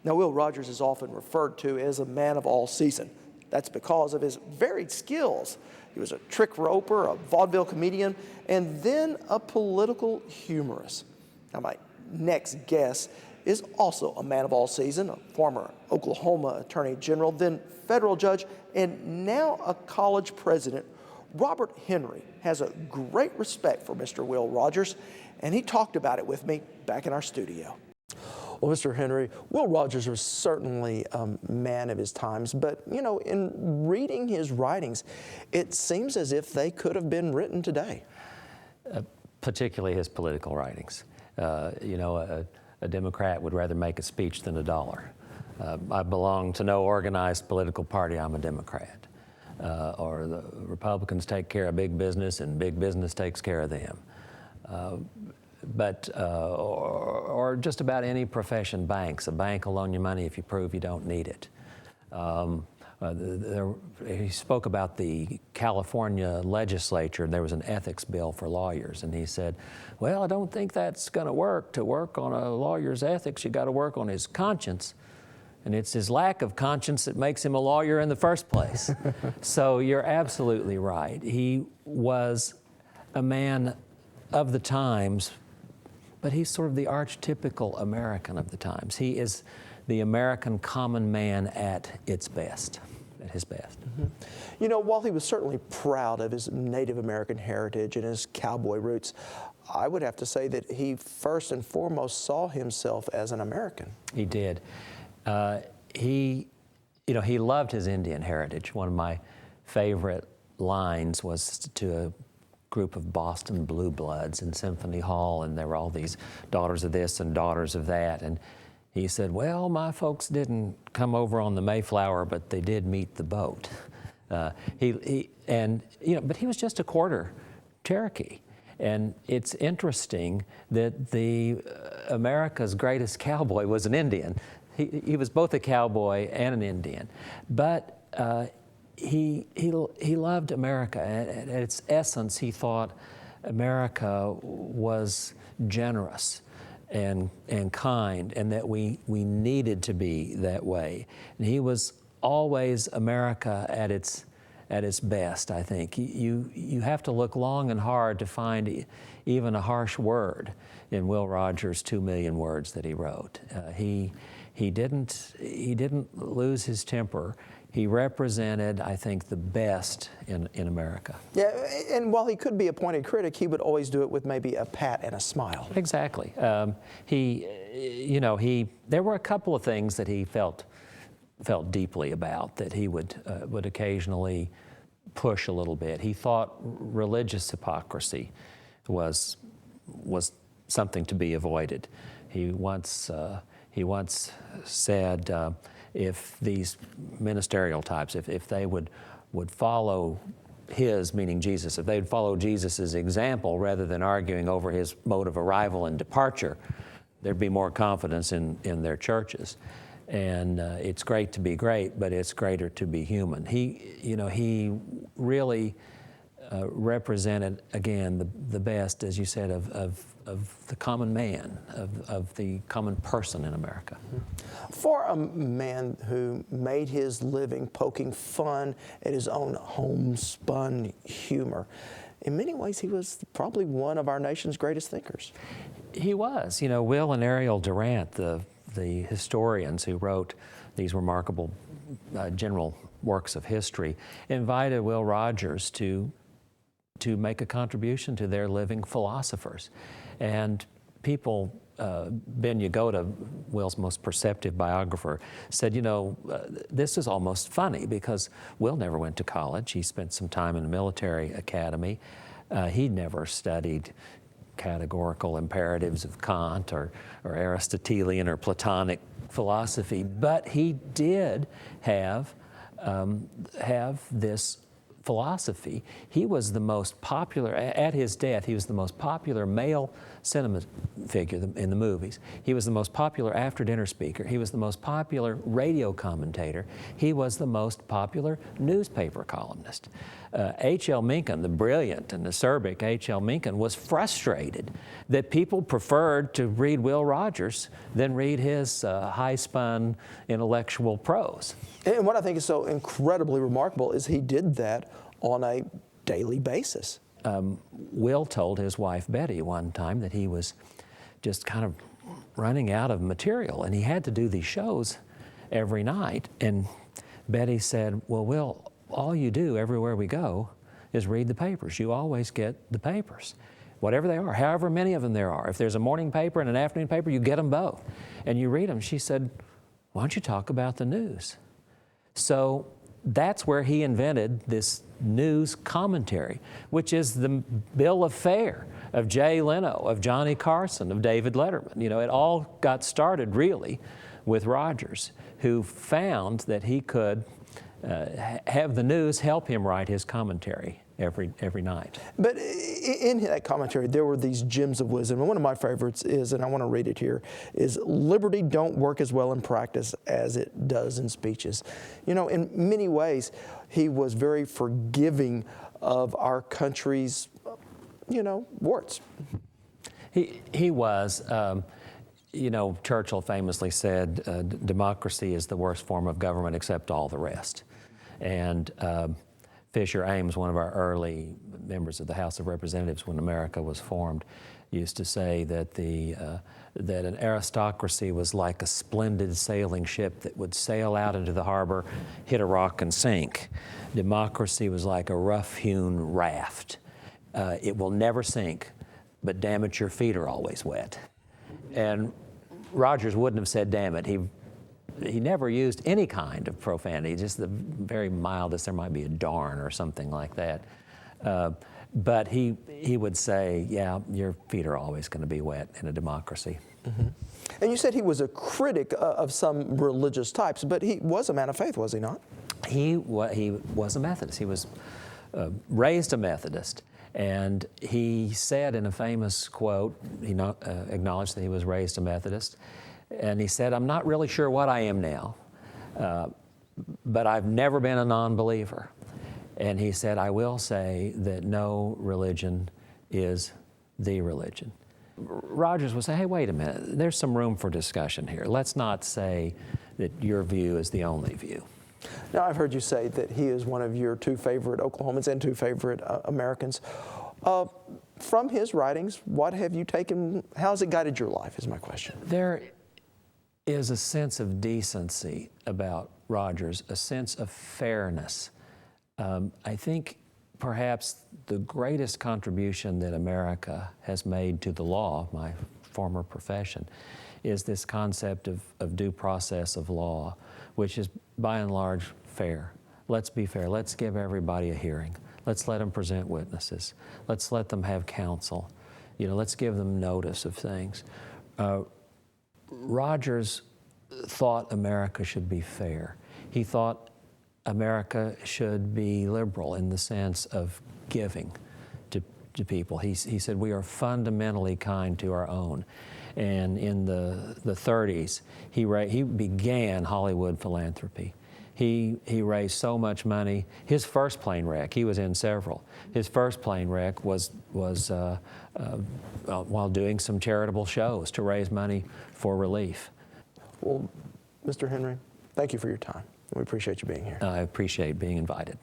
Now, Will Rogers is often referred to as a man of all season. That's because of his varied skills. He was a trick roper, a vaudeville comedian, and then a political humorist. Now, my next guest is also a man of all season, a former Oklahoma Attorney General, then federal judge, and now a college president. Robert Henry has a great respect for Mr. Will Rogers, and he talked about it with me back in our studio. Well, Mr. Henry, Will Rogers was certainly a man of his times, but, you know, in reading his writings, it seems as if they could have been written today. Particularly his political writings. You know, a Democrat would rather make a speech than a dollar. I belong to no organized political party, I'm a Democrat. Or the Republicans take care of big business and big business takes care of them. Or just about any profession, banks. A bank will loan you money if you prove you don't need it. He spoke about the California legislature. There was an ethics bill for lawyers, and he said, well, I don't think that's going to work. To work on a lawyer's ethics, you got to work on his conscience. And it's his lack of conscience that makes him a lawyer in the first place. So you're absolutely right. He was a man of the times, but he's sort of the archetypical American of the times. He is the American common man at its best, at his best. Mm-hmm. You know, while he was certainly proud of his Native American heritage and his cowboy roots, I would have to say that he first and foremost saw himself as an American. He did. He loved his Indian heritage. One of my favorite lines was to a group of Boston Blue Bloods in Symphony Hall, and there were all these daughters of this and daughters of that, and he said, well, my folks didn't come over on the Mayflower, but they did meet the boat. But he was just a quarter Cherokee. And it's interesting that America's greatest cowboy was an Indian. He was both a cowboy and an Indian. But he loved America. At its essence, he thought America was generous and kind, and that we needed to be that way. And he was always America at its best, I think. You have to look long and hard to find even a harsh word in Will Rogers' 2 million words that he wrote. He didn't lose his temper. He represented, I think, the best in America. Yeah, and while he could be a pointed critic, he would always do it with maybe a pat and a smile. Exactly. There were a couple of things that he felt deeply about that he would occasionally push a little bit. He thought religious hypocrisy was something to be avoided. He once said, if these ministerial types, if they would follow his, meaning Jesus, if they'd follow Jesus's example rather than arguing over his mode of arrival and departure, there'd be more confidence in their churches. And it's great to be great, but it's greater to be human. He really represented, again, the best, as you said, of the common man, of the common person in America. For a man who made his living poking fun at his own homespun humor, in many ways he was probably one of our nation's greatest thinkers. He was. You know, Will and Ariel Durant, the historians who wrote these remarkable general works of history, invited Will Rogers to make a contribution to their living philosophers. And people, Ben Yagoda, Will's most perceptive biographer, said, this is almost funny because Will never went to college. He spent some time in a military academy. He never studied categorical imperatives of Kant or Aristotelian or Platonic philosophy, but he did have this philosophy. He was the most popular, at his death, he was the most popular male cinema figure in the movies. He was the most popular after-dinner speaker. He was the most popular radio commentator. He was the most popular newspaper columnist. H.L. Mencken, the brilliant and acerbic H.L. Mencken, was frustrated that people preferred to read Will Rogers than read his high-spun intellectual prose. And what I think is so incredibly remarkable is he did that on a daily basis. Will told his wife Betty one time that he was just kind of running out of material and he had to do these shows every night. And Betty said, well, Will, all you do everywhere we go is read the papers. You always get the papers, whatever they are, however many of them there are. If there's a morning paper and an afternoon paper, you get them both and you read them. She said, why don't you talk about the news? So that's where he invented this news commentary, which is the bill of fare of Jay Leno, of Johnny Carson, of David Letterman. You know, it all got started really with Rogers, who found that he could have the news help him write his commentary every night. But in that commentary, there were these gems of wisdom. And one of my favorites is, and I want to read it here, is liberty don't work as well in practice as it does in speeches. You know, in many ways, he was very forgiving of our country's, you know, warts. He was. You know, Churchill famously said, democracy is the worst form of government except all the rest. And Fisher Ames, one of our early members of the House of Representatives when America was formed, used to say that that an aristocracy was like a splendid sailing ship that would sail out into the harbor, hit a rock, and sink. Democracy was like a rough-hewn raft. It will never sink, but damn it, your feet are always wet. And Rogers wouldn't have said damn it. He never used any kind of profanity, just the very mildest. There might be a darn or something like that. But he would say, yeah, your feet are always going to be wet in a democracy. Mm-hmm. And you said he was a critic of some religious types, but he was a man of faith, was he not? He was a Methodist. He was raised a Methodist. And he said in a famous quote, he acknowledged that he was raised a Methodist, and he said, I'm not really sure what I am now, but I've never been a non-believer. And he said, I will say that no religion is the religion. Rogers would say, hey, wait a minute, there's some room for discussion here. Let's not say that your view is the only view. Now, I've heard you say that he is one of your two favorite Oklahomans and two favorite Americans. From his writings, what have you taken, how has it guided your life, is my question. There is a sense of decency about Rogers, a sense of fairness. I think perhaps the greatest contribution that America has made to the law, my former profession, is this concept of due process of law, which is by and large fair. Let's be fair. Let's give everybody a hearing. Let's let them present witnesses. Let's let them have counsel. You know, let's give them notice of things. Rogers thought America should be fair. He thought America should be liberal in the sense of giving to people. He said we are fundamentally kind to our own. And in the 30s, he began Hollywood philanthropy. He raised so much money. His first plane wreck, he was in several. His first plane wreck was while doing some charitable shows to raise money for relief. Well, Mr. Henry, thank you for your time. We appreciate you being here. I appreciate being invited.